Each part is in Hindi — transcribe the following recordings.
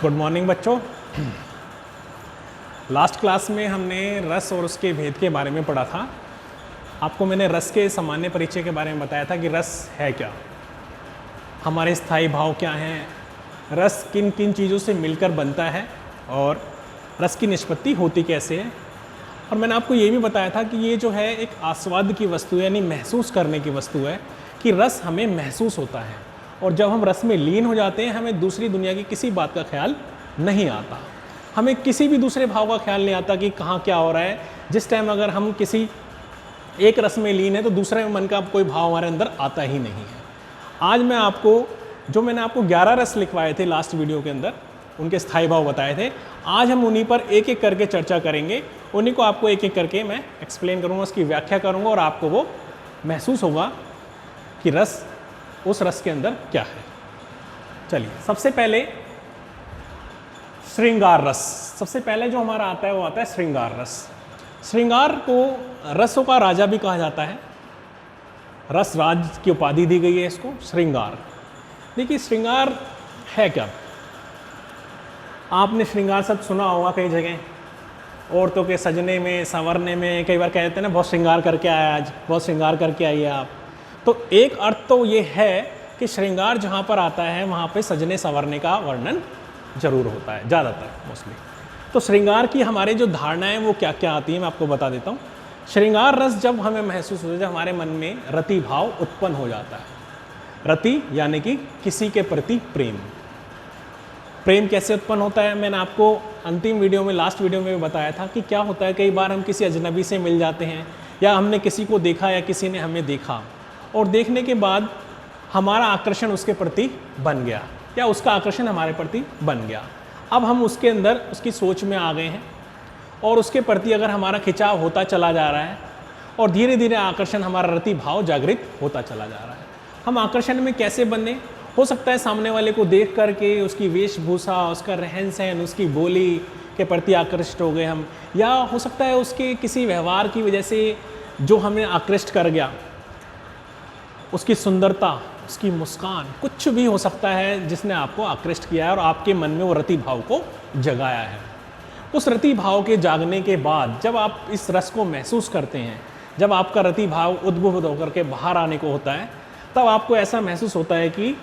गुड मॉर्निंग बच्चों। लास्ट क्लास में हमने रस और उसके भेद के बारे में पढ़ा था। आपको मैंने रस के सामान्य परिचय के बारे में बताया था कि रस है क्या, हमारे स्थायी भाव क्या हैं, रस किन किन चीज़ों से मिलकर बनता है और रस की निष्पत्ति होती कैसे है। और मैंने आपको ये भी बताया था कि ये जो है एक आस्वाद की वस्तु है, यानी महसूस करने की वस्तु है, कि रस हमें महसूस होता है और जब हम रस में लीन हो जाते हैं हमें दूसरी दुनिया की किसी बात का ख्याल नहीं आता, हमें किसी भी दूसरे भाव का ख्याल नहीं आता कि कहाँ क्या हो रहा है। जिस टाइम अगर हम किसी एक रस में लीन है तो दूसरे मन का कोई भाव हमारे अंदर आता ही नहीं है। आज मैं आपको जो मैंने आपको 11 रस लिखवाए थे लास्ट वीडियो के अंदर, उनके स्थायी भाव बताए थे, आज हम उन्हीं पर एक एक करके चर्चा करेंगे। उन्हीं को आपको एक एक करके मैं एक्सप्लेन करूँगा, उसकी व्याख्या करूँगा और आपको वो महसूस होगा कि रस उस रस के अंदर क्या है। चलिए, सबसे पहले श्रृंगार रस। सबसे पहले जो हमारा आता है वो आता है श्रृंगार रस। श्रृंगार को रसों का राजा भी कहा जाता है, रस राज की उपाधि दी गई है इसको, श्रृंगार। देखिए श्रृंगार है क्या। आपने श्रृंगार शब्द सुना होगा कई जगह, औरतों के सजने में संवरने में कई बार कहते हैं ना, बहुत श्रृंगार करके आया आज, बहुत श्रृंगार करके आई है आप। तो एक अर्थ तो ये है कि श्रृंगार जहाँ पर आता है वहाँ पे सजने संवरने का वर्णन जरूर होता है, ज़्यादातर मोस्टली। तो श्रृंगार की हमारे जो धारणाएं वो क्या क्या आती हैं मैं आपको बता देता हूँ। श्रृंगार रस जब हमें महसूस होता है, जब हमारे मन में रति भाव उत्पन्न हो जाता है। रति यानी कि किसी के प्रति प्रेम। प्रेम कैसे उत्पन्न होता है मैंने आपको अंतिम वीडियो में, लास्ट वीडियो में भी बताया था कि क्या होता है, कई बार हम किसी अजनबी से मिल जाते हैं या हमने किसी को देखा या किसी ने हमें देखा और देखने के बाद हमारा आकर्षण उसके प्रति बन गया या उसका आकर्षण हमारे प्रति बन गया। अब हम उसके अंदर उसकी सोच में आ गए हैं और उसके प्रति अगर हमारा खिंचाव होता चला जा रहा है और धीरे धीरे आकर्षण हमारा रति भाव जागृत होता चला जा रहा है। हम आकर्षण में कैसे बने, हो सकता है सामने वाले को देख करके उसकी वेशभूषा, उसका रहन सहन, उसकी बोली के प्रति आकृष्ट हो गए हम, या हो सकता है उसके किसी व्यवहार की वजह से जो हमें आकृष्ट कर गया, उसकी सुंदरता, उसकी मुस्कान, कुछ भी हो सकता है जिसने आपको आकृष्ट किया है और आपके मन में वो रति भाव को जगाया है। उस रति भाव के जागने के बाद जब आप इस रस को महसूस करते हैं, जब आपका रति भाव उद्बुद्ध होकर के बाहर आने को होता है, तब आपको ऐसा महसूस होता है कि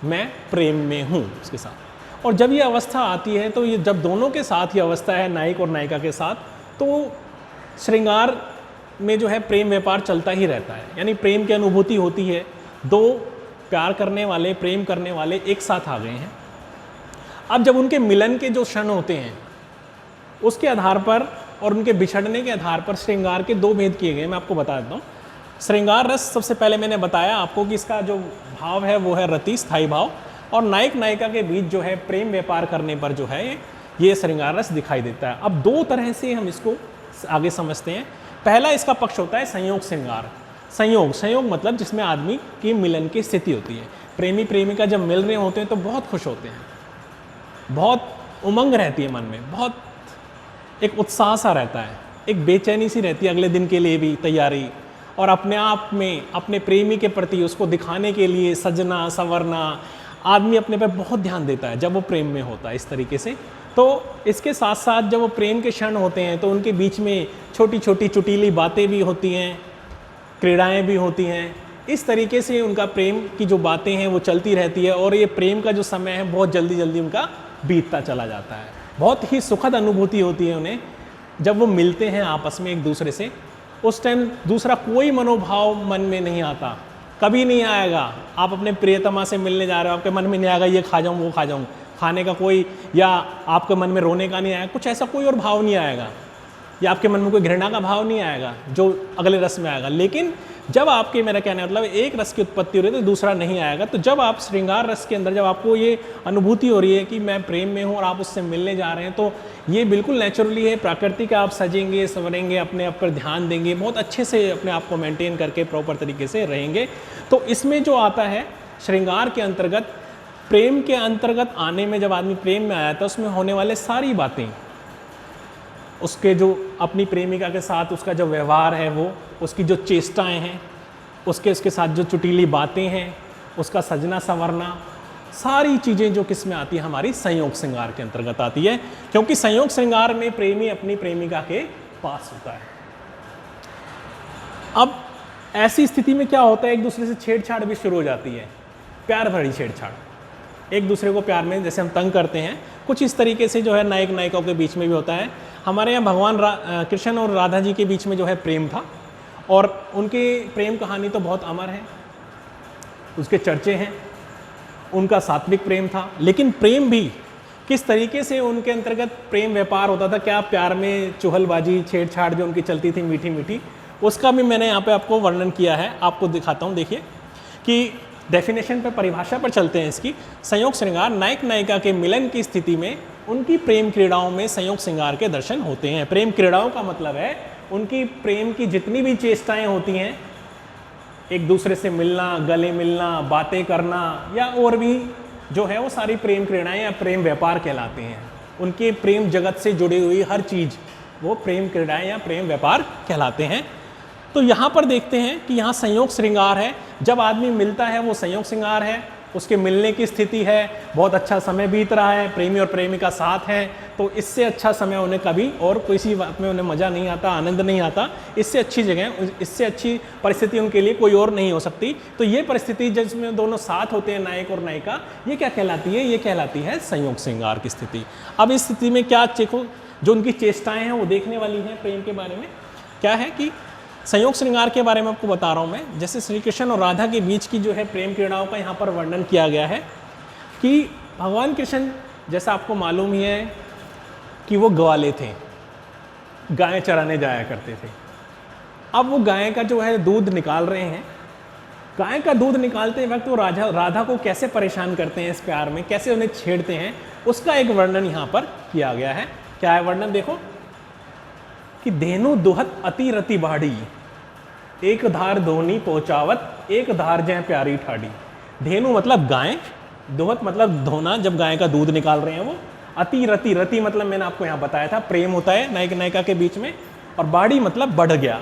मैं प्रेम में हूँ उसके साथ। और जब ये अवस्था आती है तो ये जब दोनों के साथ ये अवस्था है, नायक और नायिका के साथ, तो श्रृंगार में जो है प्रेम व्यापार चलता ही रहता है, यानी प्रेम की अनुभूति होती है। दो प्यार करने वाले, प्रेम करने वाले एक साथ आ गए हैं। अब जब उनके मिलन के जो क्षण होते हैं उसके आधार पर और उनके बिछड़ने के आधार पर श्रृंगार के दो भेद किए गए, मैं आपको बता देता हूँ। श्रृंगार रस सबसे पहले मैंने बताया आपको कि इसका जो भाव है वो है रति, स्थायी भाव, और नायक नायिका के बीच जो है प्रेम व्यापार करने पर जो है ये श्रृंगार रस दिखाई देता है। अब दो तरह से हम इसको आगे समझते हैं। पहला इसका पक्ष होता है संयोग श्रृंगार। संयोग मतलब जिसमें आदमी की मिलन की स्थिति होती है। प्रेमी प्रेमिका जब मिल रहे होते हैं तो बहुत खुश होते हैं, बहुत उमंग रहती है मन में, बहुत एक उत्साह सा रहता है, एक बेचैनी सी रहती है अगले दिन के लिए भी तैयारी, और अपने आप में अपने प्रेमी के प्रति उसको दिखाने के लिए सजना संवरना, आदमी अपने पे बहुत ध्यान देता है जब वो प्रेम में होता है इस तरीके से। तो इसके साथ साथ जब वो प्रेम के क्षण होते हैं तो उनके बीच में छोटी छोटी चुटीली बातें भी होती हैं, क्रीड़ाएं भी होती हैं। इस तरीके से उनका प्रेम की जो बातें हैं वो चलती रहती है और ये प्रेम का जो समय है बहुत जल्दी जल्दी उनका बीतता चला जाता है। बहुत ही सुखद अनुभूति होती है उन्हें जब वो मिलते हैं आपस में एक दूसरे से। उस टाइम दूसरा कोई मनोभाव मन में नहीं आता, कभी नहीं आएगा। आप अपने प्रियतमा से मिलने जा रहे हो, आपके मन में नहीं आएगा ये खा जाऊँ वो खा जाऊँ, खाने का कोई, या आपके मन में रोने का नहीं आएगा, कुछ ऐसा कोई और भाव नहीं आएगा, या आपके मन में कोई घृणा का भाव नहीं आएगा जो अगले रस में आएगा। लेकिन जब आपके, मेरा कहने का मतलब एक रस की उत्पत्ति हो रही है तो दूसरा नहीं आएगा। तो जब आप श्रृंगार रस के अंदर जब आपको ये अनुभूति हो रही है कि मैं प्रेम में हूँ और आप उससे मिलने जा रहे हैं, तो ये बिल्कुल नेचुरली है, प्राकृतिक। आप सजेंगे संवरेंगे, अपने आप पर ध्यान देंगे, बहुत अच्छे से अपने आप को मेंटेन करके प्रॉपर तरीके से रहेंगे। तो इसमें जो आता है श्रृंगार के अंतर्गत, प्रेम के अंतर्गत आने में, जब आदमी प्रेम में आया था उसमें होने वाले सारी बातें, उसके जो अपनी प्रेमिका के साथ उसका जो व्यवहार है, वो उसकी जो चेष्टाएं हैं, उसके साथ जो चुटीली बातें हैं, उसका सजना संवरना, सारी चीज़ें जो किस में आती है, हमारी संयोग श्रृंगार के अंतर्गत आती है, क्योंकि संयोग श्रृंगार में प्रेमी अपनी प्रेमिका के पास होता है। अब ऐसी स्थिति में क्या होता है, एक दूसरे से छेड़छाड़ भी शुरू हो जाती है, प्यार भरी छेड़छाड़। एक दूसरे को प्यार में जैसे हम तंग करते हैं, कुछ इस तरीके से जो है नायक नायिकाओं के बीच में भी होता है। हमारे यहाँ भगवान कृष्ण और राधा जी के बीच में जो है प्रेम था, और उनकी प्रेम कहानी तो बहुत अमर है, उसके चर्चे हैं। उनका सात्विक प्रेम था, लेकिन प्रेम भी किस तरीके से उनके अंतर्गत प्रेम व्यापार होता था, क्या प्यार में चुहलबाजी छेड़छाड़ जो उनकी चलती थी मीठी मीठी, उसका भी मैंने यहाँ पे आपको वर्णन किया है। आपको दिखाता हूँ, देखिए कि डेफिनेशन पर, परिभाषा पर चलते हैं इसकी। संयोग श्रृंगार नायक नायिका के मिलन की स्थिति में उनकी प्रेम क्रीड़ाओं में संयोग श्रृंगार के दर्शन होते हैं। प्रेम क्रीड़ाओं का मतलब है उनकी प्रेम की जितनी भी चेष्टाएं होती हैं, एक दूसरे से मिलना, गले मिलना, बातें करना, या और भी जो है वो सारी प्रेम क्रीड़ाएं या प्रेम व्यापार कहलाते हैं। उनके प्रेम जगत से जुड़ी हुई हर चीज़ वो प्रेम क्रीड़ाएं या प्रेम व्यापार कहलाते हैं। तो यहाँ पर देखते हैं कि यहाँ संयोग श्रृंगार है, जब आदमी मिलता है वो संयोग श्रृंगार है, उसके मिलने की स्थिति है, बहुत अच्छा समय बीत रहा है, प्रेमी और प्रेमिका साथ हैं, तो इससे अच्छा समय उन्हें कभी और किसी बात में उन्हें मज़ा नहीं आता, आनंद नहीं आता। इससे अच्छी जगह, इससे अच्छी परिस्थिति उनके लिए कोई और नहीं हो सकती। तो ये परिस्थिति जिसमें दोनों साथ होते हैं, नायक और नायिका, ये क्या कहलाती है, ये कहलाती है संयोग श्रृंगार की स्थिति। अब इस स्थिति में क्या देखो, जो उनकी चेष्टाएँ हैं वो देखने वाली हैं। प्रेम के बारे में क्या है कि संयोग श्रृंगार के बारे में आपको बता रहा हूँ मैं। जैसे श्री कृष्ण और राधा के बीच की जो है प्रेम क्रीड़ाओं का यहाँ पर वर्णन किया गया है कि भगवान कृष्ण, जैसा आपको मालूम ही है कि वो ग्वाले थे, गायें चराने जाया करते थे। अब वो गाय का जो है दूध निकाल रहे हैं। गाय का दूध निकालते वक्त वो राधा को कैसे परेशान करते हैं इस प्यार में, कैसे उन्हें छेड़ते हैं, उसका एक वर्णन यहाँ पर किया गया है। क्या है वर्णन, देखो कि धेनु दुहत अति रति बाड़ी, एक धार धोनी पहुंचावत, एक धार जय प्यारी ठाड़ी। धेनु मतलब गाय, दुहत मतलब धोना, जब गाय का दूध निकाल रहे हैं वो। अति रति, रति मतलब मैंने आपको यहाँ बताया था प्रेम होता है नायक नायिका के बीच में, और बाड़ी मतलब बढ़ गया।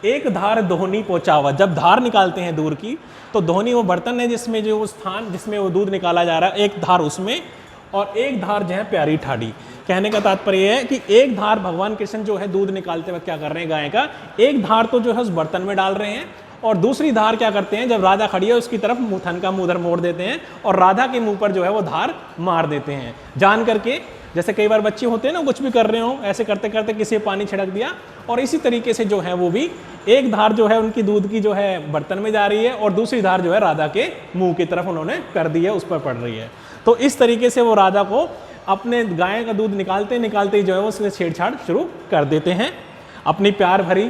एक धार दोहनी पहुंचावत, जब धार निकालते हैं दूध की, तो दोहनी वो बर्तन है जिसमें जो स्थान जिसमें वो दूध निकाला जा रहा है, एक धार उसमें, और एक धार जो है प्यारी ठाड़ी। कहने का तात्पर्य है कि एक धार भगवान कृष्ण जो है दूध निकालते वक्त क्या कर रहे हैं, गाय का एक धार तो जो है उस बर्तन में डाल रहे हैं, और दूसरी धार क्या करते हैं, जब राधा खड़ी है उसकी तरफ थन का मुंह उधर मोड़ देते हैं और राधा के मुंह पर जो है वो धार मार देते हैं जान करके। जैसे कई बार बच्चे होते हैं ना, कुछ भी कर रहे हो, ऐसे करते करते किसी पानी छिड़क दिया, और इसी तरीके से जो है वो भी एक धार जो है उनकी दूध की जो है बर्तन में जा रही है, और दूसरी धार जो है राधा के मुंह की तरफ उन्होंने कर दी है, उस पर पड़ रही है। तो इस तरीके से वो राधा को अपने गाय का दूध निकालते निकालते ही जो है वो उससे छेड़छाड़ शुरू कर देते हैं अपनी प्यार भरी।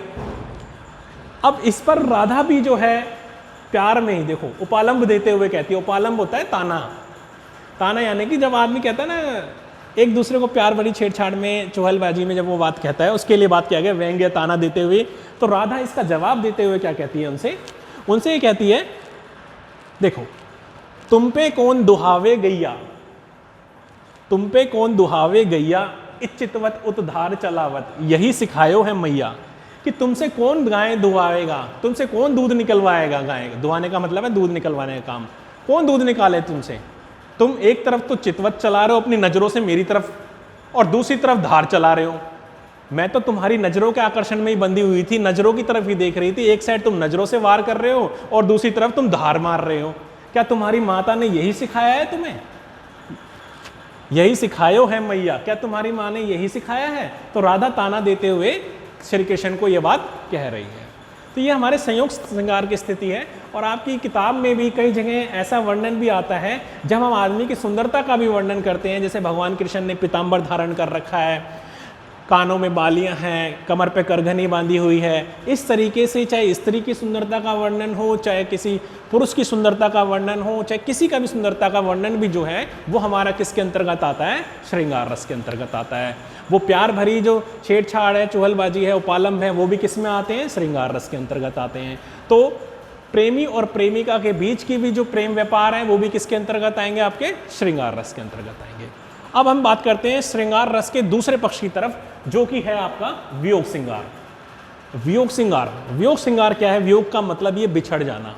अब इस पर राधा भी जो है प्यार में ही देखो उपालंब देते हुए कहती है। उपालंब होता है ताना, ताना यानी कि जब आदमी कहता है ना एक दूसरे को प्यार भरी छेड़छाड़ में, चुहलबाजी में जब वो बात कहता है, उसके लिए बात किया गया व्यंग्य ताना देते हुए। तो राधा इसका जवाब देते हुए क्या कहती है उनसे ये कहती है, देखो तुम पे कौन दुहावे गैया, तुम पे कौन दुहावे गैया, इच्चितवत उतधार चलावत, यही सिखायो है मैया। कि तुमसे कौन गाय दुहावेगा, तुमसे कौन दूध निकलवाएगा। गाय दुहाने का मतलब है दूध निकलवाने का काम। कौन दूध निकाले तुमसे, तुम एक तरफ तो चितवत चला रहे हो अपनी नजरों से मेरी तरफ, और दूसरी तरफ धार चला रहे हो। मैं तो तुम्हारी नजरों के आकर्षण में ही बंधी हुई थी, नजरों की तरफ ही देख रही थी। एक साइड तुम नजरों से वार कर रहे हो और दूसरी तरफ तुम धार मार रहे हो। क्या तुम्हारी माता ने यही सिखाया है तुम्हें, यही सिखायो है मैया, क्या तुम्हारी माँ ने यही सिखाया है। तो राधा ताना देते हुए श्री कृष्ण को यह बात कह रही है। तो ये हमारे संयोग श्रृंगार की स्थिति है। और आपकी किताब में भी कई जगह ऐसा वर्णन भी आता है जब हम आदमी की सुंदरता का भी वर्णन करते हैं। जैसे भगवान कृष्ण ने पीताम्बर धारण कर रखा है, कानों में बालियां हैं, कमर पे करघनी बांधी हुई है। इस तरीके से चाहे स्त्री की सुंदरता का वर्णन हो, चाहे किसी पुरुष की सुंदरता का वर्णन हो, चाहे किसी का भी सुंदरता का वर्णन भी जो है वो हमारा किसके अंतर्गत आता है, श्रृंगार रस के अंतर्गत आता है। वो प्यार भरी जो छेड़छाड़ है, चुहलबाजी है, उपालंब है, वो भी किस में आते हैं, श्रृंगार रस के अंतर्गत आते हैं। तो प्रेमी और प्रेमिका के बीच की भी जो प्रेम व्यापार है वो भी किसके अंतर्गत आएंगे, आपके श्रृंगार रस के अंतर्गत आएंगे। अब हम बात करते हैं श्रृंगार रस के दूसरे पक्ष की तरफ, जो कि है आपका वियोग श्रृंगार। वियोग श्रृंगार, वियोग श्रृंगार क्या है, वियोग का मतलब ये बिछड़ जाना।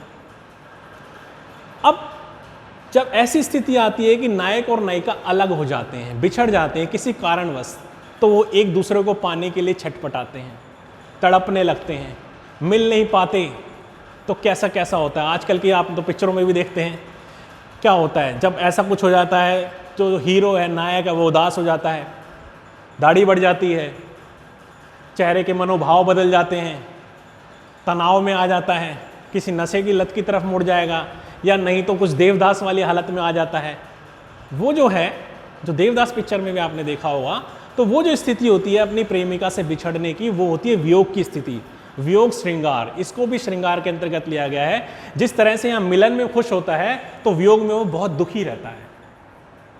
अब जब ऐसी स्थिति आती है कि नायक और नायिका अलग हो जाते हैं, बिछड़ जाते हैं किसी कारणवश, तो वो एक दूसरे को पाने के लिए छटपटाते हैं, तड़पने लगते हैं, मिल नहीं पाते। तो कैसा कैसा होता है, आजकल की आप तो पिक्चरों में भी देखते हैं क्या होता है। जब ऐसा कुछ हो जाता है, जो हीरो है, नायक है, वो उदास हो जाता है, दाढ़ी बढ़ जाती है, चेहरे के मनोभाव बदल जाते हैं, तनाव में आ जाता है, किसी नशे की लत की तरफ मुड़ जाएगा, या नहीं तो कुछ देवदास वाली हालत में आ जाता है। वो जो है, जो देवदास पिक्चर में भी आपने देखा होगा, तो वो जो स्थिति होती है अपनी प्रेमिका से बिछड़ने की, वो होती है वियोग की स्थिति, वियोग श्रृंगार। इसको भी श्रृंगार के अंतर्गत लिया गया है। जिस तरह से यहाँ मिलन में खुश होता है, तो वियोग में वो बहुत दुखी रहता है,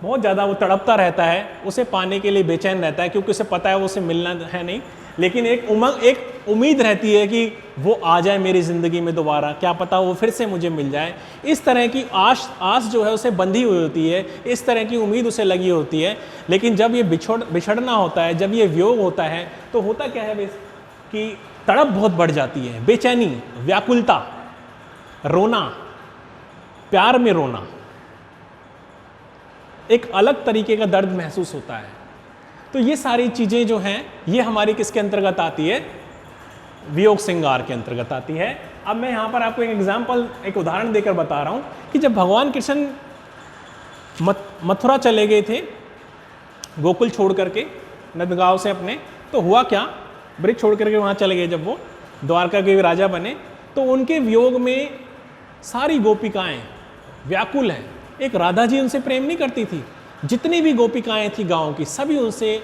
बहुत ज़्यादा वो तड़पता रहता है, उसे पाने के लिए बेचैन रहता है, क्योंकि उसे पता है वो उसे मिलना है नहीं, लेकिन एक उमंग, एक उम्मीद रहती है कि वो आ जाए मेरी ज़िंदगी में दोबारा, क्या पता वो फिर से मुझे मिल जाए। इस तरह की आस जो है उसे बंधी हुई होती है, इस तरह की उम्मीद उसे लगी होती है। लेकिन जब ये बिछड़ना होता है, जब ये वियोग होता है, तो होता क्या है कि तड़प बहुत बढ़ जाती है, बेचैनी, व्याकुलता, रोना, प्यार में रोना, एक अलग तरीके का दर्द महसूस होता है। तो ये सारी चीज़ें जो हैं, ये हमारी किसके अंतर्गत आती है? वियोग श्रृंगार के अंतर्गत आती है। अब मैं यहाँ पर आपको एक एग्जाम्पल, एक उदाहरण देकर बता रहा हूँ कि जब भगवान कृष्ण मथुरा चले गए थे, गोकुल छोड़ करके नंदगांव से अपने, तो हुआ क्या, ब्रिज छोड़ करके वहाँ चले गए। जब वो द्वारका के राजा बने, तो उनके वियोग में सारी गोपिकाएं व्याकुल हैं। एक राधा जी उनसे प्रेम नहीं करती थी, जितनी भी गोपिकाएं थी गांव की, सभी उनसे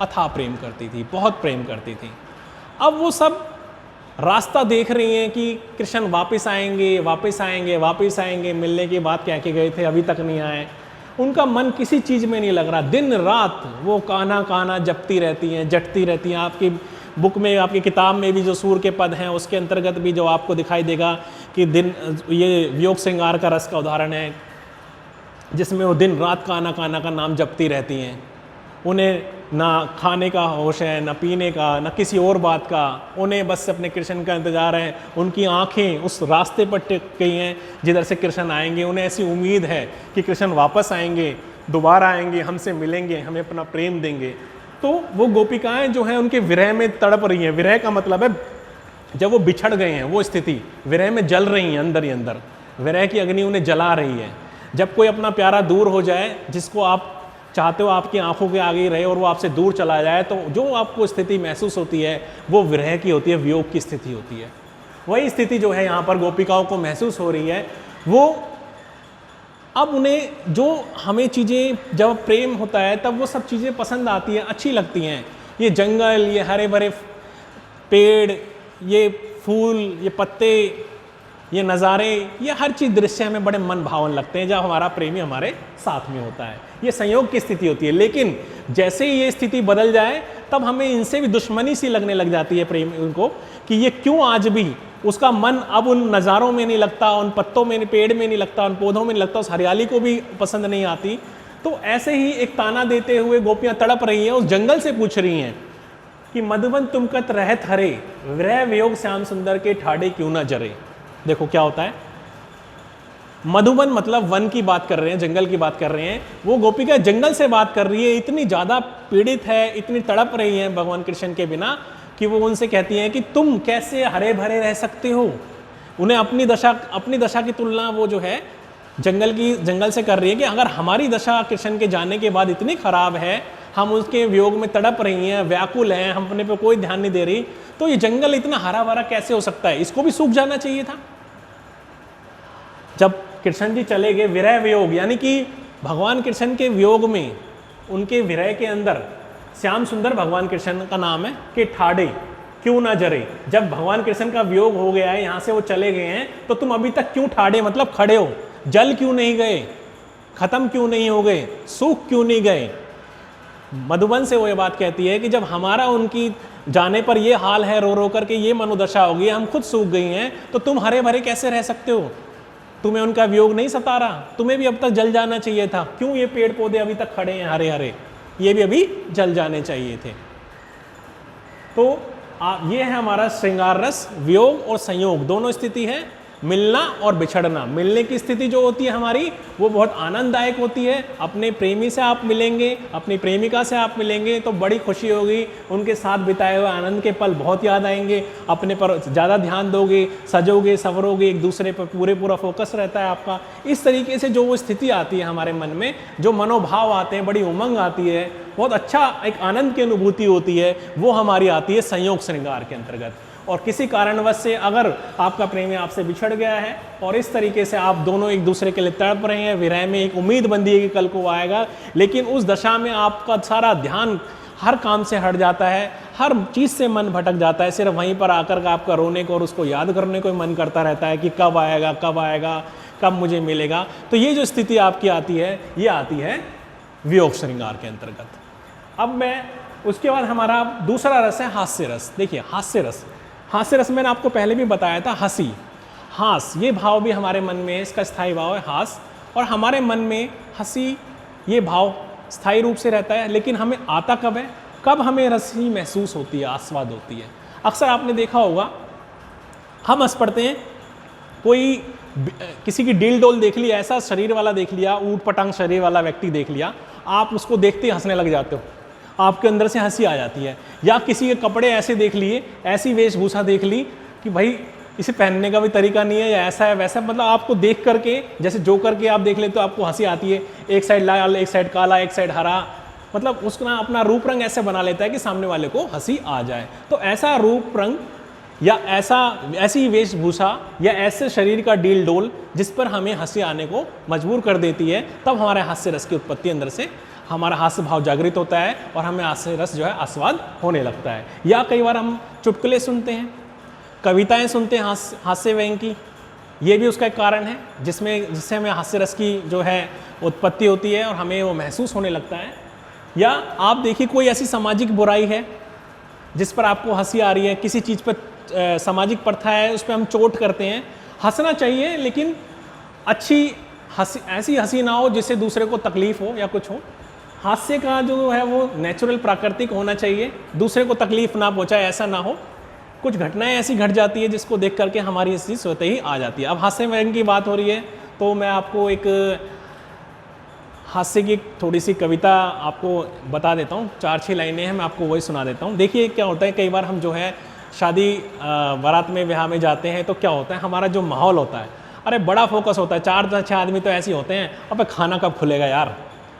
अथाह प्रेम करती थी, बहुत प्रेम करती थी। अब वो सब रास्ता देख रही हैं कि कृष्ण वापस आएंगे, वापस आएंगे, वापस आएंगे, मिलने की बात कह के गए थे, अभी तक नहीं आए। उनका मन किसी चीज़ में नहीं लग रहा, दिन रात वो कान्हा कान्हा जपती रहती हैं, जटती रहती हैं। आपकी बुक में, आपकी किताब में भी जो सूर के पद हैं, उसके अंतर्गत भी जो आपको दिखाई देगा कि ये वियोग श्रृंगार का रस का उदाहरण है, जिसमें वो दिन रात कान्हा कान्हा का नाम जपती रहती हैं। उन्हें ना खाने का होश है, ना पीने का, ना किसी और बात का, उन्हें बस अपने कृष्ण का इंतज़ार है। उनकी आंखें उस रास्ते पर टिक गई हैं जिधर से कृष्ण आएंगे। उन्हें ऐसी उम्मीद है कि कृष्ण वापस आएंगे, दोबारा आएंगे, हमसे मिलेंगे, हमें अपना प्रेम देंगे। तो वो गोपिकाएं जो हैं उनके विरह में तड़प रही हैं। विरह का मतलब है जब वो बिछड़ गए हैं, वो स्थिति, विरह में जल रही हैं, अंदर ही अंदर विरह की अग्नि उन्हें जला रही है। जब कोई अपना प्यारा दूर हो जाए, जिसको आप चाहते हो आपकी आंखों के आगे ही रहे, और वो आपसे दूर चला जाए, तो जो आपको स्थिति महसूस होती है वो विरह की होती है, वियोग की स्थिति होती है। वही स्थिति जो है यहाँ पर गोपिकाओं को महसूस हो रही है। वो अब उन्हें जो हमें चीज़ें, जब प्रेम होता है तब वो सब चीज़ें पसंद आती हैं, अच्छी लगती हैं। ये जंगल, ये हरे भरे पेड़, ये फूल, ये पत्ते, ये नज़ारे, ये हर चीज़, दृश्य हमें बड़े मन भावन लगते हैं जब हमारा प्रेमी हमारे साथ में होता है। ये संयोग की स्थिति होती है। लेकिन जैसे ही ये स्थिति बदल जाए, तब हमें इनसे भी दुश्मनी सी लगने लग जाती है प्रेमी उनको, कि ये क्यों आज भी उसका मन अब उन नज़ारों में नहीं लगता, उन पत्तों में, पेड़ में नहीं लगता, उन पौधों में नहीं लगता, उस हरियाली को भी पसंद नहीं आती। तो ऐसे ही एक ताना देते हुए गोपियाँ तड़प रही हैं, उस जंगल से पूछ रही हैं कि मधुबन तुमकत रहत हरे, विरह वियोग श्याम सुंदर के ठाड़े क्यों ना जरे। देखो क्या होता है, मधुबन मतलब वन की बात कर रहे हैं, जंगल की बात कर रहे हैं। वो गोपिका जंगल से बात कर रही है, इतनी ज़्यादा पीड़ित है, इतनी तड़प रही है भगवान कृष्ण के बिना, कि वो उनसे कहती हैं कि तुम कैसे हरे भरे रह सकते हो। उन्हें अपनी दशा की तुलना वो जो है जंगल से कर रही है कि अगर हमारी दशा कृष्ण के जाने के बाद इतनी खराब है, हम उसके वियोग में तड़प रही हैं, व्याकुल हैं, हम अपने पे कोई ध्यान नहीं दे रही, तो ये जंगल इतना हरा भरा कैसे हो सकता है, इसको भी सूख जाना चाहिए था। जब कृष्ण जी चले गए, विरह वियोग, यानी कि भगवान कृष्ण के वियोग में, उनके विरह के अंदर, श्याम सुंदर भगवान कृष्ण का नाम है, कि ठाड़े क्यों ना जरे। जब भगवान कृष्ण का वियोग हो गया है, यहाँ से वो चले गए हैं, तो तुम अभी तक क्यों ठाड़े, मतलब खड़े हो, जल क्यों नहीं गए, खत्म क्यों नहीं हो गए, सूख क्यों नहीं गए। मधुबन से वो ये बात कहती है कि जब हमारा उनकी जाने पर ये हाल है, रो रो करके ये मनोदशा होगी, हम खुद सूख गई हैं, तो तुम हरे भरे कैसे रह सकते हो। तुम्हें उनका वियोग नहीं सता रहा, तुम्हें भी अब तक जल जाना चाहिए था। क्यों ये पेड़ पौधे अभी तक खड़े हैं हरे हरे, ये भी अभी जल जाने चाहिए थे। तो ये है हमारा श्रृंगार रस, वियोग और संयोग दोनों स्थिति है। मिलना और बिछड़ना। मिलने की स्थिति जो होती है हमारी वो बहुत आनंददायक होती है। अपने प्रेमी से आप मिलेंगे, अपनी प्रेमिका से आप मिलेंगे तो बड़ी खुशी होगी, उनके साथ बिताए हुए आनंद के पल बहुत याद आएंगे, अपने पर ज़्यादा ध्यान दोगे, सजोगे संवरोगे, एक दूसरे पर पूरा फोकस रहता है आपका। इस तरीके से जो वो स्थिति आती है हमारे मन में, जो मनोभाव आते हैं, बड़ी उमंग आती है, बहुत अच्छा एक आनंद की अनुभूति होती है, वो हमारी आती है संयोग श्रृंगार के अंतर्गत। और किसी कारणवश से अगर आपका प्रेमी आपसे बिछड़ गया है और इस तरीके से आप दोनों एक दूसरे के लिए तड़प रहे हैं, विरह में एक उम्मीद बंधी है कि कल को आएगा, लेकिन उस दशा में आपका सारा ध्यान हर काम से हट जाता है, हर चीज़ से मन भटक जाता है, सिर्फ वहीं पर आकर का आपका रोने को और उसको याद करने को मन करता रहता है कि कब आएगा, कब आएगा, कब मुझे मिलेगा। तो ये जो स्थिति आपकी आती है, ये आती है वियोग श्रृंगार के अंतर्गत। अब मैं उसके बाद हमारा दूसरा रस है हास्य रस। देखिए हास्य रस मैंने आपको पहले भी बताया था, हंसी, हास, ये भाव भी हमारे मन में है, इसका स्थायी भाव है हास। और हमारे मन में हंसी ये भाव स्थायी रूप से रहता है, लेकिन हमें आता कब है, कब हमें रसी महसूस होती है, आस्वाद होती है। अक्सर आपने देखा होगा हम हंस पड़ते हैं, कोई किसी की डील डोल देख लिया, ऐसा शरीर वाला देख लिया, ऊट पटांग शरीर वाला व्यक्ति देख लिया, आप उसको देखते ही हंसने लग जाते हो, आपके अंदर से हंसी आ जाती है। या किसी के कपड़े ऐसे देख लिए, ऐसी वेशभूषा देख ली कि भाई इसे पहनने का भी तरीका नहीं है, या ऐसा है वैसा, मतलब आपको देख करके जैसे जोकर के आप देख लेते हो, आपको हंसी आती है। एक साइड लाल, एक साइड काला, एक साइड हरा, मतलब उसका अपना रूप रंग ऐसे बना लेता है कि सामने वाले को हंसी आ जाए। तो ऐसा रूप रंग या ऐसी वेशभूषा या ऐसे शरीर का डील डोल जिस पर हमें हंसी आने को मजबूर कर देती है, तब हमारे हास्य रस की उत्पत्ति अंदर से हमारा हास्य भाव जागृत होता है और हमें हास्य रस जो है आस्वाद होने लगता है। या कई बार हम चुटकुले सुनते हैं, कविताएं सुनते हैं हास्य व्यंग की, ये भी उसका एक कारण है जिससे हमें हास्य रस की जो है उत्पत्ति होती है और हमें वो महसूस होने लगता है। या आप देखिए कोई ऐसी सामाजिक बुराई है जिस पर आपको हंसी आ रही है, किसी चीज़ पर सामाजिक प्रथा है उस पर हम चोट करते हैं, हंसना चाहिए लेकिन अच्छी हंसी, ऐसी हंसी ना हो जिससे दूसरे को तकलीफ हो या कुछ हो। हास्य का जो है वो नेचुरल प्राकृतिक होना चाहिए, दूसरे को तकलीफ ना पहुंचाए, ऐसा ना हो। कुछ घटनाएं ऐसी घट जाती है जिसको देख करके हमारी हंसी स्वतः ही आ जाती है। अब हास्य व्यंग की बात हो रही है तो मैं आपको एक हास्य की थोड़ी सी कविता आपको बता देता हूँ, 4-6 लाइनें हैं, मैं आपको वही सुना देता हूँ। देखिए क्या होता है, कई बार हम जो है शादी बारात में ब्याह में जाते हैं तो क्या होता है, हमारा जो माहौल होता है, अरे बड़ा फोकस होता है, 4-6 आदमी तो ऐसे होते हैं, अबे खाना कब खुलेगा यार,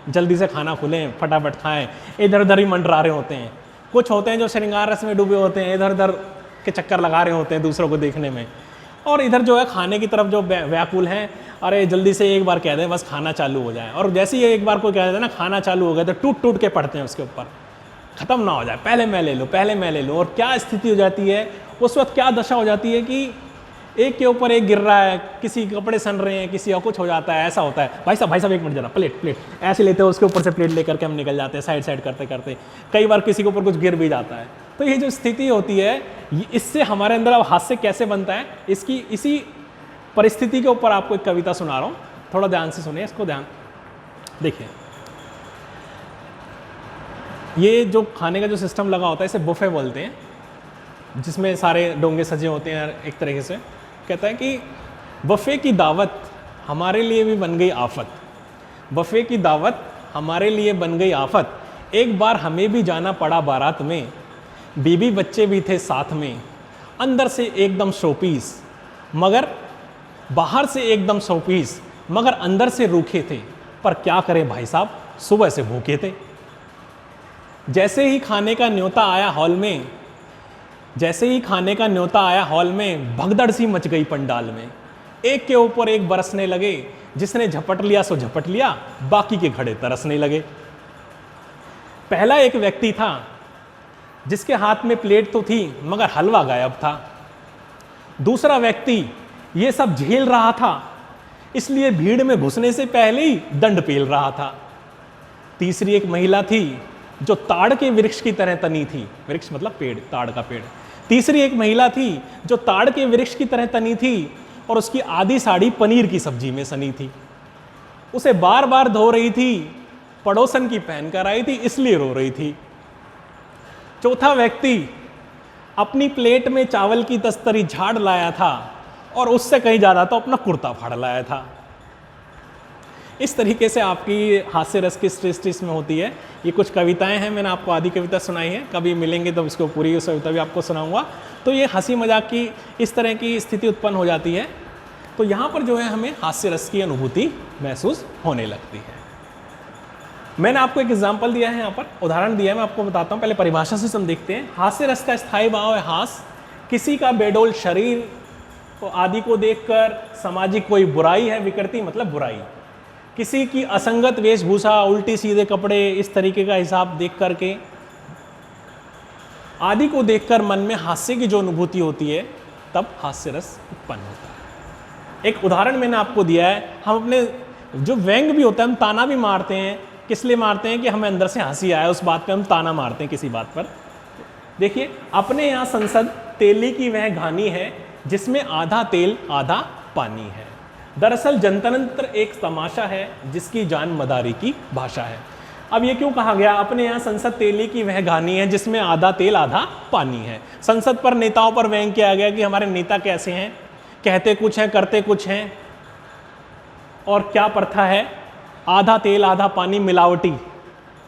जल्दी से खाना खुलें, फटाफट खाएं, इधर उधर ही मंडरा रहे होते हैं। कुछ होते हैं जो श्रृंगार रस में डूबे होते हैं, इधर उधर के चक्कर लगा रहे होते हैं दूसरों को देखने में, और इधर जो है खाने की तरफ जो व्याकुल हैं, अरे जल्दी से एक बार कह दें बस खाना चालू हो जाए। और जैसे ही एक बार कोई कह देता है ना खाना चालू हो गया तो टूट टूट के पड़ते हैं उसके ऊपर, ख़त्म ना हो जाए, पहले मैं ले लूँ, पहले मैं ले लूँ। और क्या स्थिति हो जाती है उस वक्त, क्या दशा हो जाती है कि एक के ऊपर एक गिर रहा है, किसी के कपड़े सन रहे हैं, किसी का कुछ हो जाता है, ऐसा होता है। भाई साहब एक मिनट जरा, प्लेट ऐसे लेते हैं, उसके ऊपर से प्लेट लेकर के हम निकल जाते हैं, साइड करते करते, कई बार किसी के ऊपर कुछ गिर भी जाता है। तो ये जो स्थिति होती है, इससे हमारे अंदर अब हास्य कैसे बनता है, इसी परिस्थिति के ऊपर आपको एक कविता सुना रहा हूँ, थोड़ा ध्यान से सुनिए इसको, ध्यान देखिए। ये जो खाने का जो सिस्टम लगा होता है इसे बुफे बोलते हैं, जिसमें सारे डोंगे सजे होते हैं एक तरीके से। कहता है कि बुफे की दावत हमारे लिए भी बन गई आफत, बुफे की दावत हमारे लिए बन गई आफत, एक बार हमें भी जाना पड़ा बारात में, बीबी बच्चे भी थे साथ में, अंदर से एकदम शोपीस मगर बाहर से एकदम शोपीस मगर अंदर से रूखे थे, पर क्या करें भाई साहब सुबह से भूखे थे। जैसे ही खाने का न्योता आया हॉल में, जैसे ही खाने का न्योता आया हॉल में, भगदड़ सी मच गई पंडाल में, एक के ऊपर एक बरसने लगे, जिसने झपट लिया सो झपट लिया, बाकी के घड़े तरसने लगे। पहला एक व्यक्ति था जिसके हाथ में प्लेट तो थी मगर हलवा गायब था। दूसरा व्यक्ति ये सब झेल रहा था, इसलिए भीड़ में घुसने से पहले ही दंड पेल रहा था। तीसरी एक महिला थी जो ताड़ के वृक्ष की तरह तनी थी, वृक्ष मतलब पेड़, ताड़ का पेड़। तीसरी एक महिला थी जो ताड़ के वृक्ष की तरह तनी थी और उसकी आधी साड़ी पनीर की सब्जी में सनी थी। उसे बार बार धो रही थी, पड़ोसन की पहन कर आई थी इसलिए रो रही थी। चौथा व्यक्ति अपनी प्लेट में चावल की तस्तरी झाड़ लाया था और उससे कहीं ज़्यादा तो अपना कुर्ता फाड़ लाया था। इस तरीके से आपकी हास्य रस की सृष्टि इसमें होती है। ये कुछ कविताएं हैं, मैंने आपको आधी कविता सुनाई है, कभी मिलेंगे तो इसको पूरी कविता भी आपको सुनाऊंगा। तो ये हंसी मजाक की इस तरह की स्थिति उत्पन्न हो जाती है। तो यहाँ पर जो है हमें हास्य रस की अनुभूति महसूस होने लगती है। मैंने आपको एक एग्जाम्पल दिया है, यहाँ पर उदाहरण दिया है, मैं आपको बताता हूँ। पहले परिभाषा से हम देखते हैं। हास्य रस का स्थायी भाव है हास, किसी का बेडोल शरीर आदि को देखकर सामाजिक कोई बुराई है, विकृति मतलब बुराई, किसी की असंगत वेशभूषा, उल्टी सीधे कपड़े, इस तरीके का हिसाब देख करके आदि को देखकर मन में हास्य की जो अनुभूति होती है, तब हास्य रस उत्पन्न होता है। एक उदाहरण मैंने आपको दिया है। हम अपने जो व्यंग भी होता है, हम ताना भी मारते हैं। किस लिए मारते हैं? कि हमें अंदर से हंसी आए, उस बात पे हम ताना मारते हैं किसी बात पर। देखिए, अपने यहाँ संसद तेली की वह घानी है, जिसमें आधा तेल आधा पानी है। दरअसल जनतंत्र एक तमाशा है, जिसकी जान मदारी की भाषा है। अब ये क्यों कहा गया? अपने यहाँ संसद तेली की वह घानी है, जिसमें आधा तेल आधा पानी है। संसद पर, नेताओं पर व्यंग किया गया कि हमारे नेता कैसे हैं, कहते कुछ हैं, करते कुछ हैं। और क्या प्रथा है? आधा तेल आधा पानी, मिलावटी।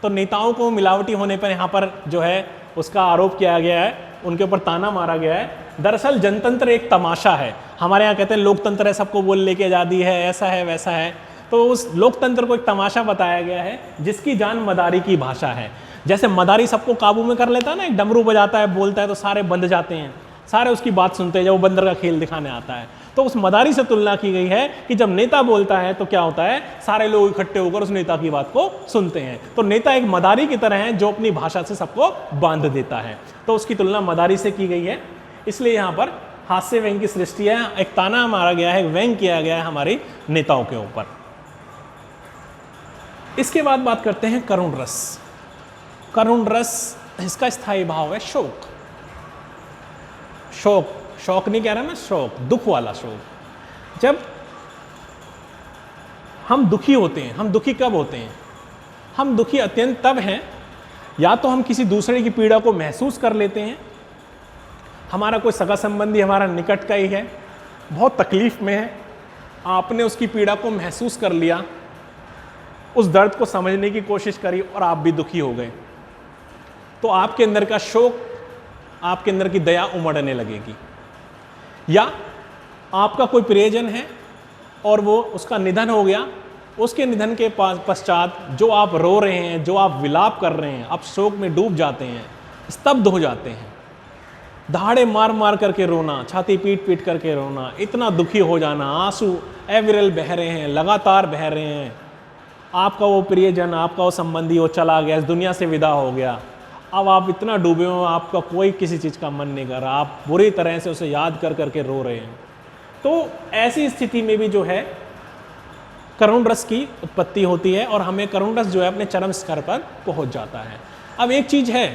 तो नेताओं को मिलावटी होने पर यहाँ पर जो है उसका आरोप किया गया है, उनके ऊपर ताना मारा गया है। दरअसल जनतंत्र एक तमाशा है। हमारे यहाँ कहते हैं लोकतंत्र है, सबको बोलने की आज़ादी है, ऐसा है वैसा है। तो उस लोकतंत्र को एक तमाशा बताया गया है, जिसकी जान मदारी की भाषा है। जैसे मदारी सबको काबू में कर लेता है ना, एक डमरू बजाता है, बोलता है तो सारे बंध जाते हैं, सारे उसकी बात सुनते हैं जब वो बंदर का खेल दिखाने आता है। तो उस मदारी से तुलना की गई है कि जब नेता बोलता है तो क्या होता है, सारे लोग इकट्ठे होकर उस नेता की बात को सुनते हैं। तो नेता एक मदारी की तरह है, जो अपनी भाषा से सबको बांध देता है। तो उसकी तुलना मदारी से की गई है। इसलिए यहाँ पर हास्य व्यंग की सृष्टि है, एक ताना मारा गया है, व्यंग किया गया है हमारे नेताओं के ऊपर। इसके बाद बात करते हैं करुण रस। करुण रस, इसका स्थायी भाव है शोक। शोक, शौक नहीं कह रहा मैं, शोक, दुख वाला शोक। जब हम दुखी होते हैं, हम दुखी कब होते हैं? हम दुखी अत्यंत तब हैं, या तो हम किसी दूसरे की पीड़ा को महसूस कर लेते हैं, हमारा कोई सगा संबंधी हमारा निकट का ही है, बहुत तकलीफ में है, आपने उसकी पीड़ा को महसूस कर लिया, उस दर्द को समझने की कोशिश करी और आप भी दुखी हो गए, तो आपके अंदर का शोक, आपके अंदर की दया उमड़ने लगेगी। या आपका कोई प्रियजन है और वो उसका निधन हो गया, उसके निधन के पश्चात जो आप रो रहे हैं, जो आप विलाप कर रहे हैं, आप शोक में डूब जाते हैं, स्तब्ध हो जाते हैं, दहाड़े मार मार करके रोना, छाती पीट पीट करके रोना, इतना दुखी हो जाना, आंसू अविरल बह रहे हैं, लगातार बह रहे हैं। आपका वो प्रियजन, आपका वो संबंधी वो चला गया, इस दुनिया से विदा हो गया, अब आप इतना डूबे हो, आपका कोई किसी चीज़ का मन नहीं कर रहा, आप बुरी तरह से उसे याद कर करके रो रहे हैं। तो ऐसी स्थिति में भी जो है करुण रस की उत्पत्ति होती है और हमें करुण रस जो है अपने चरम स्तर पर पहुंच जाता है। अब एक चीज़ है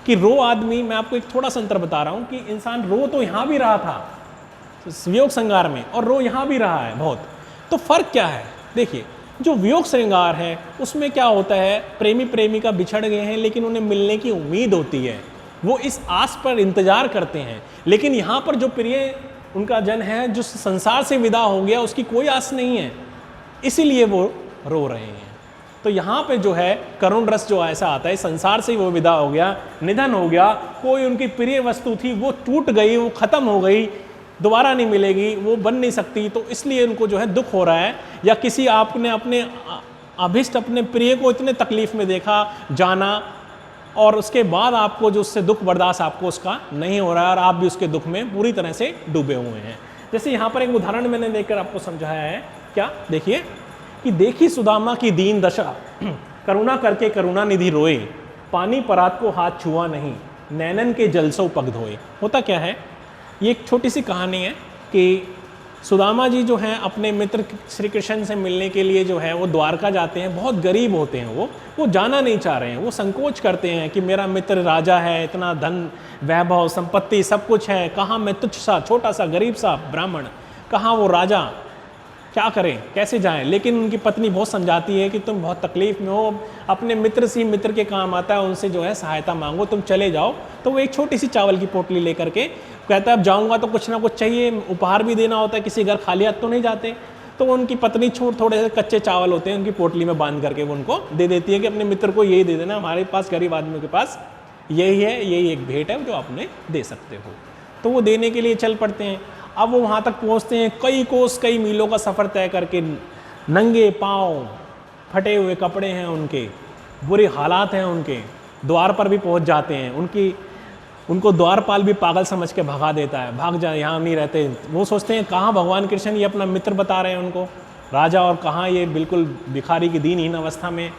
कि रो आदमी, मैं आपको एक थोड़ा सा अंतर बता रहा हूँ कि इंसान रो तो यहाँ भी रहा था वियोग श्रृंगार में, और रो यहाँ भी रहा है बहुत। तो फर्क क्या है? देखिए, जो वियोग श्रृंगार है उसमें क्या होता है, प्रेमी प्रेमिका बिछड़ गए हैं लेकिन उन्हें मिलने की उम्मीद होती है, वो इस आस पर इंतजार करते हैं। लेकिन यहाँ पर जो प्रिय उनका जन है, जो संसार से विदा हो गया, उसकी कोई आस नहीं है, इसीलिए वो रो रहे हैं। तो यहाँ पे जो है करुण रस जो ऐसा आता है, संसार से वो विदा हो गया, निधन हो गया, कोई उनकी प्रिय वस्तु थी वो टूट गई, वो खत्म हो गई, दोबारा नहीं मिलेगी, वो बन नहीं सकती, तो इसलिए उनको जो है दुख हो रहा है। या किसी आपने अपने अभिष्ट, अपने प्रिय को इतने तकलीफ में देखा, जाना, और उसके बाद आपको जो उससे दुख बर्दाश्त आपको उसका नहीं हो रहा है और आप भी उसके दुख में पूरी तरह से डूबे हुए हैं। जैसे यहाँ पर एक उदाहरण मैंने देकर आपको समझाया है, क्या? देखिए कि देखी सुदामा की दीन दशा, करुणा करके करुणा निधि रोए, पानी परात को हाथ छुआ नहीं, नैनन के जलसो पग धोए। होता क्या है, ये एक छोटी सी कहानी है कि सुदामा जी जो हैं अपने मित्र श्री कृष्ण से मिलने के लिए जो है वो द्वारका जाते हैं। बहुत गरीब होते हैं, वो जाना नहीं चाह रहे हैं, वो संकोच करते हैं कि मेरा मित्र राजा है, इतना धन वैभव संपत्ति सब कुछ है, कहाँ मैं तुच्छ सा छोटा सा गरीब सा ब्राह्मण, कहाँ वो राजा। क्या करें, कैसे जाएं। लेकिन उनकी पत्नी बहुत समझाती है कि तुम बहुत तकलीफ में हो, अपने मित्र से मित्र के काम आता है, उनसे जो है सहायता मांगो, तुम चले जाओ। तो वो एक छोटी सी चावल की पोटली लेकर के कहता है अब जाऊँगा तो कुछ ना कुछ चाहिए, उपहार भी देना होता है, किसी घर खाली हाथ तो नहीं जाते। तो उनकी पत्नी थोड़े से कच्चे चावल होते हैं उनकी पोटली में बांध करके वो उनको दे देती है कि अपने मित्र को यही दे देना, हमारे पास गरीब आदमियों के पास यही है, यही एक भेंट है जो आप उन्हें दे सकते हो। तो वो देने के लिए चल पड़ते हैं। अब वो वहाँ तक पहुँचते हैं, कई कोस कई मीलों का सफ़र तय करके, नंगे पाँव, फटे हुए कपड़े हैं उनके, बुरे हालात हैं उनके, द्वार पर भी पहुँच जाते हैं। उनको द्वारपाल भी पागल समझ के भगा देता है, भाग जा, यहाँ नहीं रहते। वो सोचते हैं कहाँ भगवान कृष्ण ये अपना मित्र बता रहे हैं उनको राजा, और कहाँ ये बिल्कुल भिखारी की दीनहीन अवस्था में,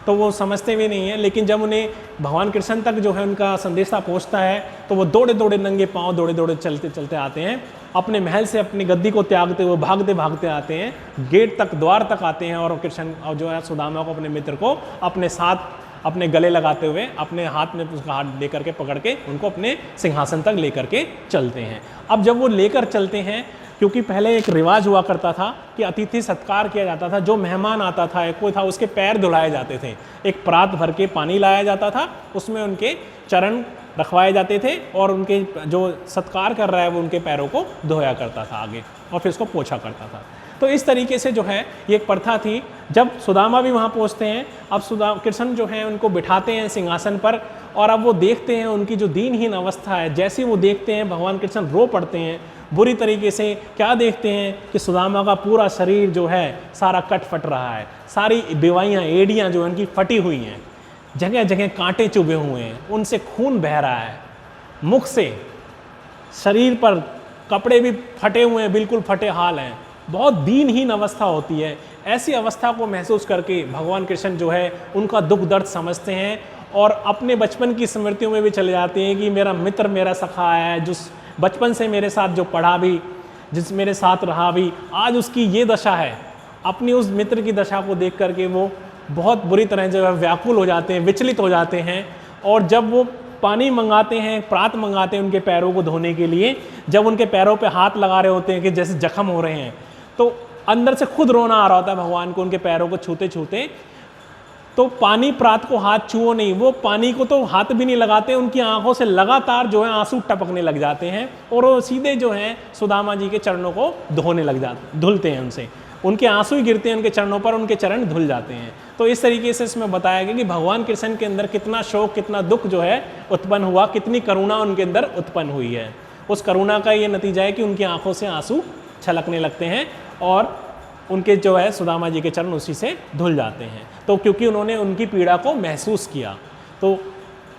तो वो समझते भी नहीं है। लेकिन जब उन्हें भगवान कृष्ण तक जो है उनका संदेशा पहुंचता है तो वो दौड़े दौड़े नंगे पांव, दौड़े दौड़े चलते चलते आते हैं, अपने महल से अपनी गद्दी को त्यागते हुए भागते भागते आते हैं, गेट तक, द्वार तक आते हैं, और कृष्ण और जो है सुदामा को, अपने मित्र को अपने साथ अपने गले लगाते हुए अपने हाथ में उसका हाथ लेकर के पकड़ के उनको अपने सिंहासन तक लेकर के चलते हैं। अब जब वो लेकर चलते हैं, क्योंकि पहले एक रिवाज हुआ करता था कि अतिथि सत्कार किया जाता था, जो मेहमान आता था कोई था उसके पैर धुलाए जाते थे, एक परात भर के पानी लाया जाता था, उसमें उनके चरण रखवाए जाते थे और उनके जो सत्कार कर रहा है वो उनके पैरों को धोया करता था आगे और फिर उसको पोंछा करता था। तो इस तरीके से जो है ये एक प्रथा थी। जब सुदामा भी वहाँ पहुँचते हैं, अब कृष्ण जो है उनको बिठाते हैं सिंहासन पर, और अब वो देखते हैं उनकी जो दीनहीन अवस्था है, जैसे वो देखते हैं भगवान कृष्ण रो पड़ते हैं बुरी तरीके से। क्या देखते हैं कि सुदामा का पूरा शरीर जो है सारा कट फट रहा है, सारी बेवाइयाँ, एड़ियाँ जो उनकी फटी हुई हैं, जगह जगह कांटे चुभे हुए हैं, उनसे खून बह रहा है मुख से, शरीर पर कपड़े भी फटे हुए हैं, बिल्कुल फटे हाल हैं, बहुत दीनहीन अवस्था होती है। ऐसी अवस्था को महसूस करके भगवान कृष्ण जो है उनका दुख दर्द समझते हैं और अपने बचपन की स्मृतियों में भी चले जाते हैं कि मेरा मित्र, मेरा सखा है, जिस बचपन से मेरे साथ जो पढ़ा भी, जिस मेरे साथ रहा भी, आज उसकी ये दशा है। अपनी उस मित्र की दशा को देख करके वो बहुत बुरी तरह जो है व्याकुल हो जाते हैं, विचलित हो जाते हैं। और जब वो पानी मंगाते हैं, प्रात मंगाते हैं उनके पैरों को धोने के लिए, जब उनके पैरों पे हाथ लगा रहे होते हैं कि जैसे जख्म हो रहे हैं, तो अंदर से खुद रोना आ रहा होता है भगवान को उनके पैरों को छूते छूते। तो पानी प्रात को हाथ छुओ नहीं, वो पानी को तो हाथ भी नहीं लगाते, उनकी आंखों से लगातार जो है आंसू टपकने लग जाते हैं और वो सीधे जो है सुदामा जी के चरणों को धोने लग जाते, धुलते हैं उनसे, उनके आंसू ही गिरते हैं उनके चरणों पर, उनके चरण धुल जाते हैं। तो इस तरीके से इसमें बताया गया कि भगवान कृष्ण के अंदर कितना शोक, कितना दुख जो है उत्पन्न हुआ, कितनी करुणा उनके अंदर उत्पन्न हुई है। उस करुणा का ये नतीजा है कि उनकी आंखों से आंसू छलकने लगते हैं और उनके जो है सुदामा जी के चरण उसी से धुल जाते हैं। तो क्योंकि उन्होंने उनकी पीड़ा को महसूस किया, तो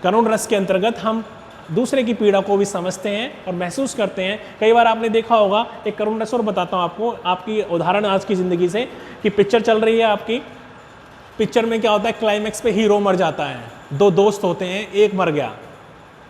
करुण रस के अंतर्गत हम दूसरे की पीड़ा को भी समझते हैं और महसूस करते हैं। कई बार आपने देखा होगा, एक करुण रस और बताता हूँ आपको, आपकी उदाहरण आज की ज़िंदगी से, कि पिक्चर चल रही है आपकी, पिक्चर में क्या होता है, क्लाइमैक्स पे हीरो मर जाता है, दो दोस्त होते हैं, एक मर गया,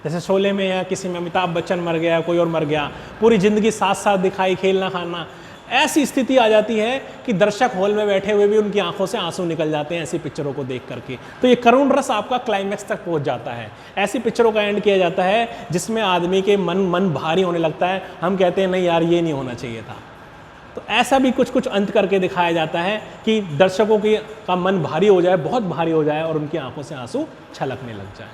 जैसे शोले में या किसी में अमिताभ बच्चन मर गया, कोई और मर गया, पूरी ज़िंदगी साथ साथ दिखाई, खेलना खाना, ऐसी स्थिति आ जाती है कि दर्शक हॉल में बैठे हुए भी उनकी आंखों से आंसू निकल जाते हैं ऐसी पिक्चरों को देख करके। तो ये करुण रस आपका क्लाइमैक्स तक पहुंच जाता है। ऐसी पिक्चरों का एंड किया जाता है जिसमें आदमी के मन भारी होने लगता है, हम कहते हैं नहीं यार ये नहीं होना चाहिए था। तो ऐसा भी कुछ कुछ अंत करके दिखाया जाता है कि दर्शकों का मन भारी हो जाए, बहुत भारी हो जाए और उनकी आंखों से आंसू छलकने लग जाए।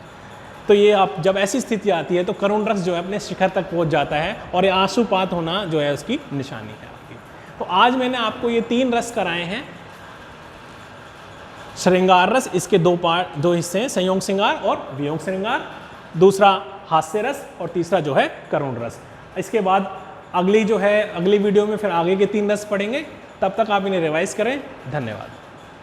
तो ये आप जब ऐसी स्थिति आती है तो करुण रस जो है अपने शिखर तक पहुंच जाता है और ये आंसूपात होना जो है उसकी निशानी है आपकी। तो आज मैंने आपको ये 3 रस कराए हैं। श्रृंगार रस, इसके 2 हिस्से हैं, संयोग श्रृंगार और वियोग श्रृंगार, दूसरा हास्य रस और तीसरा जो है करुण रस। इसके बाद अगली वीडियो में फिर आगे के 3 रस पढ़ेंगे। तब तक आप इन्हें रिवाइज करें। धन्यवाद।